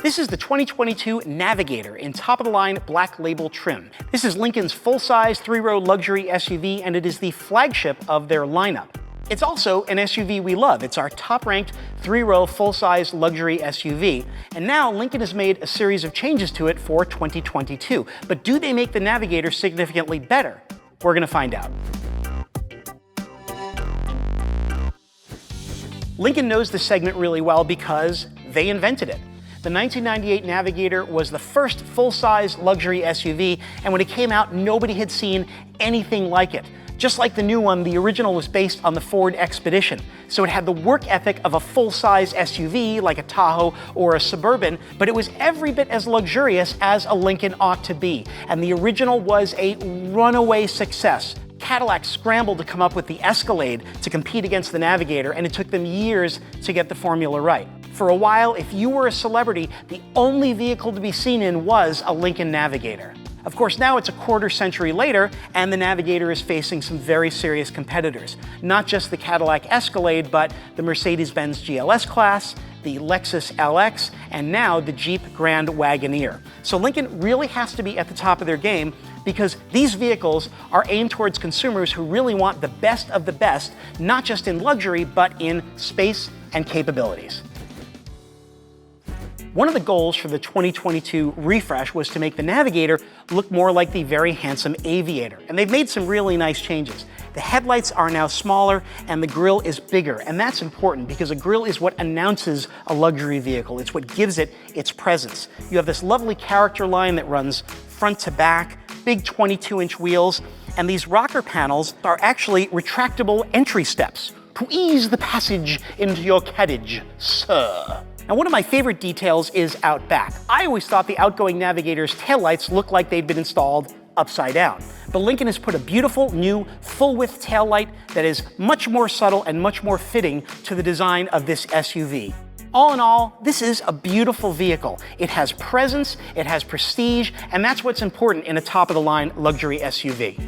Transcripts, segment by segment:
This is the 2022 Navigator in top-of-the-line black label trim. This is Lincoln's full-size 3-row luxury SUV, and it is the flagship of their lineup. It's also an SUV we love. It's our top-ranked 3-row full-size luxury SUV. And now Lincoln has made a series of changes to it for 2022. But do they make the Navigator significantly better? We're going to find out. Lincoln knows this segment really well because they invented it. The 1998 Navigator was the first full-size luxury SUV, and when it came out, nobody had seen anything like it. Just like the new one, the original was based on the Ford Expedition. So it had the work ethic of a full-size SUV like a Tahoe or a Suburban, but it was every bit as luxurious as a Lincoln ought to be. And the original was a runaway success. Cadillac scrambled to come up with the Escalade to compete against the Navigator, and it took them years to get the formula right. For a while, if you were a celebrity, the only vehicle to be seen in was a Lincoln Navigator. Of course, now it's a quarter century later, and the Navigator is facing some very serious competitors. Not just the Cadillac Escalade, but the Mercedes-Benz GLS class, the Lexus LX, and now the Jeep Grand Wagoneer. So Lincoln really has to be at the top of their game because these vehicles are aimed towards consumers who really want the best of the best, not just in luxury, but in space and capabilities. One of the goals for the 2022 refresh was to make the Navigator look more like the very handsome Aviator, and they've made some really nice changes. The headlights are now smaller and the grille is bigger, and that's important because a grille is what announces a luxury vehicle. It's what gives it its presence. You have this lovely character line that runs front to back, big 22-inch wheels, and these rocker panels are actually retractable entry steps to ease the passage into your carriage, sir. Now, one of my favorite details is out back. I always thought the outgoing Navigator's taillights looked like they'd been installed upside down. But Lincoln has put a beautiful new full-width taillight that is much more subtle and much more fitting to the design of this SUV. All in all, this is a beautiful vehicle. It has presence, it has prestige, and that's what's important in a top-of-the-line luxury SUV.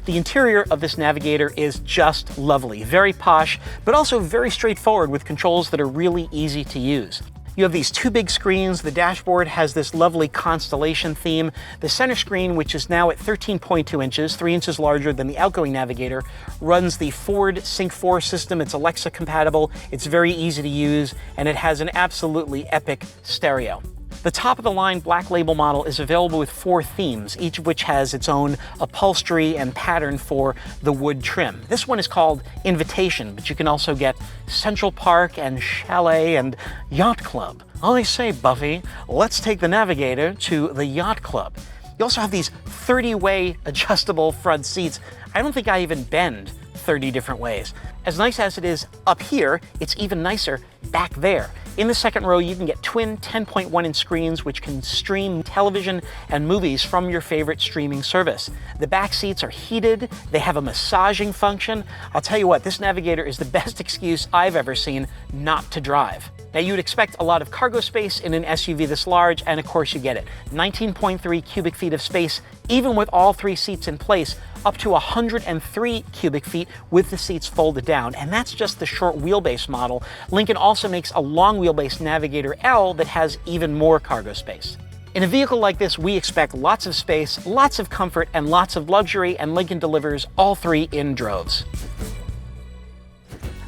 The interior of this Navigator is just lovely, very posh, but also very straightforward with controls that are really easy to use. You have these two big screens. The dashboard has this lovely constellation theme. The center screen, which is now at 13.2 inches, 3 inches larger than the outgoing Navigator, runs the Ford Sync 4 system. It's Alexa compatible, it's very easy to use, and it has an absolutely epic stereo. The top-of-the-line black label model is available with 4 themes, each of which has its own upholstery and pattern for the wood trim. This one is called Invitation, but you can also get Central Park and Chalet and Yacht Club. I say, Buffy, let's take the Navigator to the Yacht Club. You also have these 30-way adjustable front seats. I don't think I even bend 30 different ways. As nice as it is up here, it's even nicer back there. In the second row, you can get twin 10.1-inch screens which can stream television and movies from your favorite streaming service. The back seats are heated, they have a massaging function. I'll tell you what, this Navigator is the best excuse I've ever seen not to drive. Now, you'd expect a lot of cargo space in an SUV this large, and of course you get it. 19.3 cubic feet of space, even with all 3 seats in place, up to 103 cubic feet with the seats folded down, and that's just the short wheelbase model. Lincoln also makes a long wheelbase Navigator L that has even more cargo space. In a vehicle like this, we expect lots of space, lots of comfort, and lots of luxury, and Lincoln delivers all 3 in droves.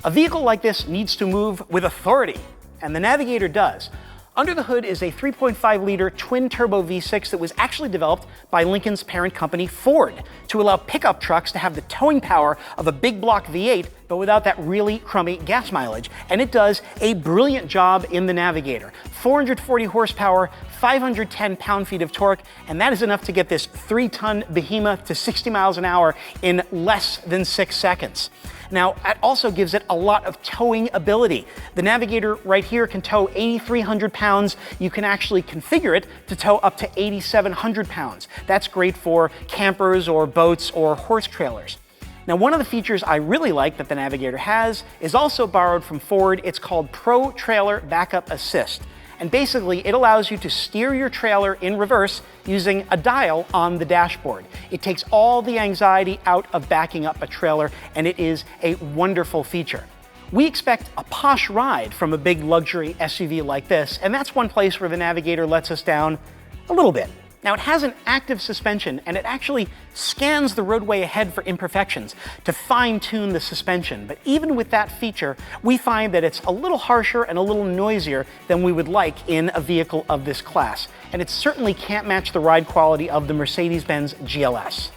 A vehicle like this needs to move with authority, and the Navigator does. Under the hood is a 3.5-liter twin-turbo V6 that was actually developed by Lincoln's parent company, Ford, to allow pickup trucks to have the towing power of a big block V8, but without that really crummy gas mileage. And it does a brilliant job in the Navigator. 440 horsepower, 510 pound-feet of torque, and that is enough to get this 3-ton behemoth to 60 miles an hour in less than 6 seconds. Now, that also gives it a lot of towing ability. The Navigator right here can tow 8,300 pounds. You can actually configure it to tow up to 8,700 pounds. That's great for campers or boats or horse trailers. Now, one of the features I really like that the Navigator has is also borrowed from Ford. It's called Pro Trailer Backup Assist. And basically, it allows you to steer your trailer in reverse using a dial on the dashboard. It takes all the anxiety out of backing up a trailer, and it is a wonderful feature. We expect a posh ride from a big luxury SUV like this, and that's one place where the Navigator lets us down a little bit. Now, it has an active suspension, and it actually scans the roadway ahead for imperfections to fine-tune the suspension. But even with that feature, we find that it's a little harsher and a little noisier than we would like in a vehicle of this class. And it certainly can't match the ride quality of the Mercedes-Benz GLS.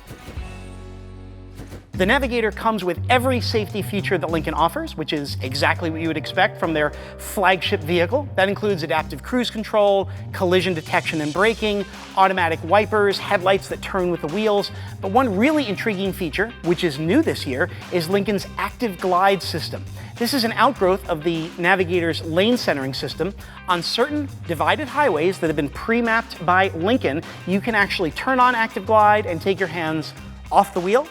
The Navigator comes with every safety feature that Lincoln offers, which is exactly what you would expect from their flagship vehicle. That includes adaptive cruise control, collision detection and braking, automatic wipers, headlights that turn with the wheels. But one really intriguing feature, which is new this year, is Lincoln's Active Glide system. This is an outgrowth of the Navigator's lane centering system. On certain divided highways that have been pre-mapped by Lincoln, you can actually turn on Active Glide and take your hands off the wheel,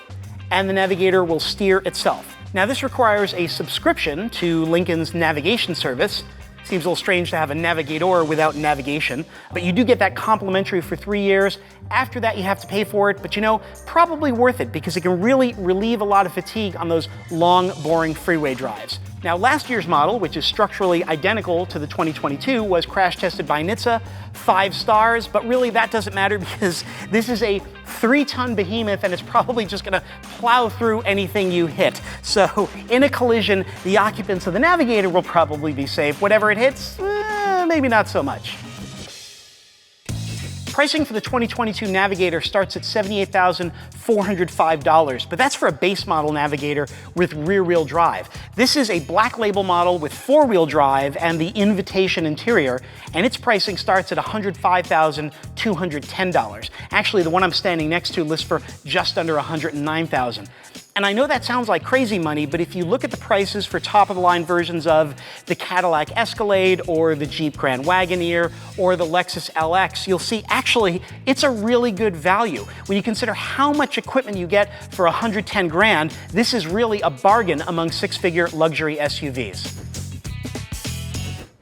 and the Navigator will steer itself. Now, this requires a subscription to Lincoln's navigation service. Seems a little strange to have a Navigator without navigation, but you do get that complimentary for 3 years. After that, you have to pay for it, but you know, probably worth it because it can really relieve a lot of fatigue on those long, boring freeway drives. Now, last year's model, which is structurally identical to the 2022, was crash tested by NHTSA, 5 stars, but really that doesn't matter because this is a 3-ton behemoth and it's probably just gonna plow through anything you hit. So in a collision, the occupants of the Navigator will probably be safe. Whatever it hits, maybe not so much. Pricing for the 2022 Navigator starts at $78,405, but that's for a base model Navigator with rear-wheel drive. This is a black label model with 4-wheel drive and the Invitation interior, and its pricing starts at $105,210. Actually, the one I'm standing next to lists for just under $109,000. And I know that sounds like crazy money, but if you look at the prices for top-of-the-line versions of the Cadillac Escalade or the Jeep Grand Wagoneer or the Lexus LX, you'll see actually it's a really good value. When you consider how much equipment you get for $110 grand, this is really a bargain among 6-figure luxury SUVs.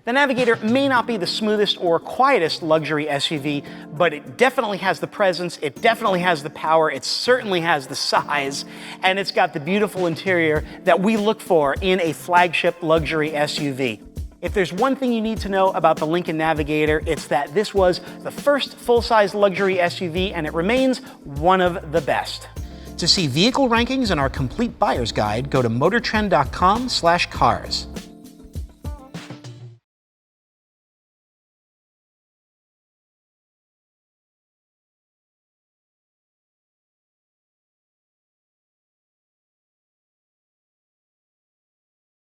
The Navigator may not be the smoothest or quietest luxury SUV, but it definitely has the presence, it definitely has the power, it certainly has the size, and it's got the beautiful interior that we look for in a flagship luxury SUV. If there's one thing you need to know about the Lincoln Navigator, it's that this was the first full-size luxury SUV, and it remains one of the best. To see vehicle rankings and our complete buyer's guide, go to motortrend.com/cars.